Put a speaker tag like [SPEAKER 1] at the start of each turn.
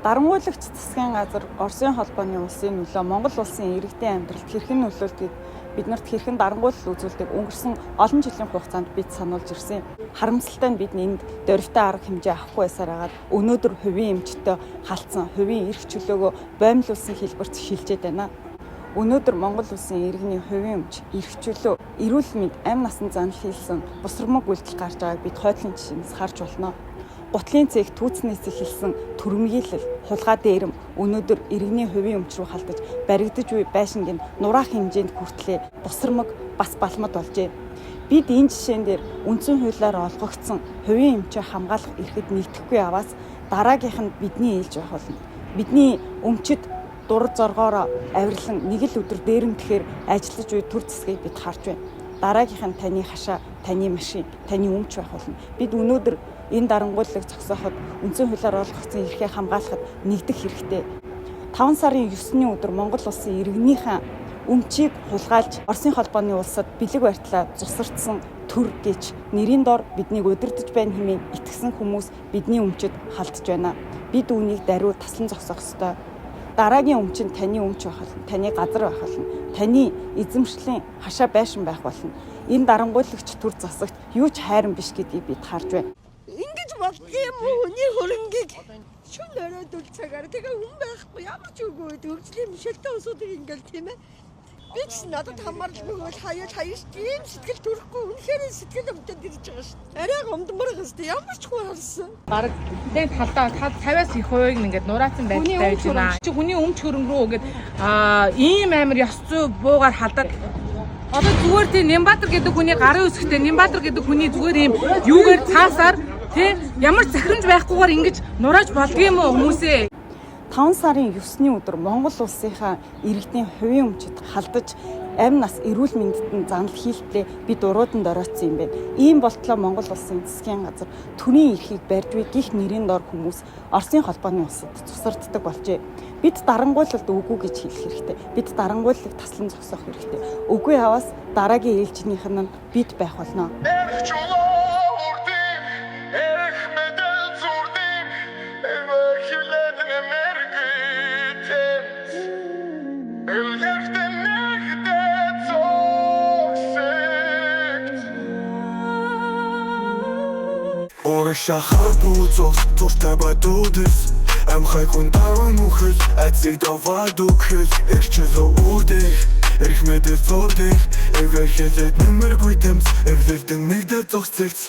[SPEAKER 1] Дарангуйлагч засгийн газар Оросын холбооны улсын нөлөө Монгол улсын иргэдийн амьдралд хэрхэн нөлөөлдгийг биднэрт хэрхэн дарангуйлал үзүүлдэг өнгөрсөн олон жилийн хугацаанд бид сануулж ирсэн. Харамсалтай нь бид энд дөрвтэй арга хэмжээ авахгүй байсаар агаад өнөөдөр хувийн эмчтэй халтсан хувийн эрх чөлөөгөө боомлуулсан хэлбэрт шилжээд байна. Өнөөдөр Монгол улсын иргэний хувийн эмч, эрх чөлөө, эрүүл мэнд, амь насан занал хийлсэн бусрамг үйлдэл гарч байгааг бид хойдлын жишээс харж болно. Гутлын цэг түүцнээс эхэлсэн түрэмгийлэл, хулгай дээрэм өнөөдөр иргэний хувийн өмч рүү халтаж баригдаж буй байшингийн нураах хэмжээнд хүртлээ бусрамг бас балмад болжээ. Бид энэ жишээн дээр үндсэн хуулиар олгогдсон хувийн эмчээ хамгаалах эрхэд нэгдэхгүй яваас дараагийнх нь бидний ээлж байх болно. Бидний өмчөд дур зоргоороо авирлан нэг л өдөр дээрэмдэхээр ажиллаж буй төр засгийг бид харж байна. Дараагийнх нь таны хашаа, таны машин, таны өмч байх болно. Бид өнөөдөр энэ дарангуйллыг зогсооход үндсэн хуулиар олгогдсон эрхээ хамгаалахад нэгдэх хэрэгтэй. 5 сарын 9-ний өдөр Монгол улсын иргэнийхэн өмчийг хулгайлж Оросын холбооны улсад бэлэг барьтлаа зусарцсан төр гэж нэрийн дор биднийг удирдах байна хэмээн итгэсэн хүмүүс бидний өмчөд халдж байна. Бид үүнийг даруй таслан зогсоох ёстой. Дараагийн өмч нь таны өмч байх болно, таны газар байх болно, таны эзэмшлийн хашаа байшин байх болно. Энэ дарангуйлагч төр засагт юу ч хайран биш гэдгийг бид харж байна.
[SPEAKER 2] Ингэж болдго юм уу? Хүний хөрөнгийг шүн өрөөд үл цагаар тэгээ хүн байхгүй ямар ч үгүй хөгжлийн мишэлтэй усуудыг ингээл тийм ээ. Би ч надад хамаарл нөгөө хаяа тийм сэтгэл төрөхгүй үнэхээр сэтгэл өвдөд ирж байгаа шүү дээ. Арай гомдмор хэвчээ ямар ч хүн харсан.
[SPEAKER 3] Бараг тэгээд талдаа 50-аас их хувийг ингээд нураацсан байдалтай байж байна. Чи хүний өмч хөрөнгө рүү ингээд ийм амар ёс зүй буугаар халдаад одоо зүгээр тийм Нямбатар гэдэг хүний гарын үсгтэй Нямбатар гэдэг хүний зүгээр ийм юугаар цаасаар тий ямар захирамж байхгүйгээр ингэж нурааж болдгийм үү хүмүүсээ.
[SPEAKER 1] 5 сарын 9-ний өдөр Монгол улсынхаа иргэдийн хувийн өмчөд халдаж амь нас эрүүл мэндэд занал хийхдээ бид уруудан доройтсон юм байна. Ийм болтлоо Монгол улсын засгийн газар төрийн эрхийг барьж буй гих нэрийн дор хүмүүс Оросын холбооны улсад цусарддаг болжээ. Бид дарангуйлалд үгүй гэж хэлэх хэрэгтэй. Бид дарангуйллыг таслан зогсоох хэрэгтэй. Үгүй яваас дараагийн ээлжийнх нь бид байх болно.
[SPEAKER 4] Шахар бууцов туртай бадуудис амхай хүн даван үхэл айцыг даваадүхэл эрчэлөө үүдэх эрх мэдэл зурдэх эвэр хэлээд нэмэр гуйтэмс эвлэлдэн нэгдэ зогсцэгц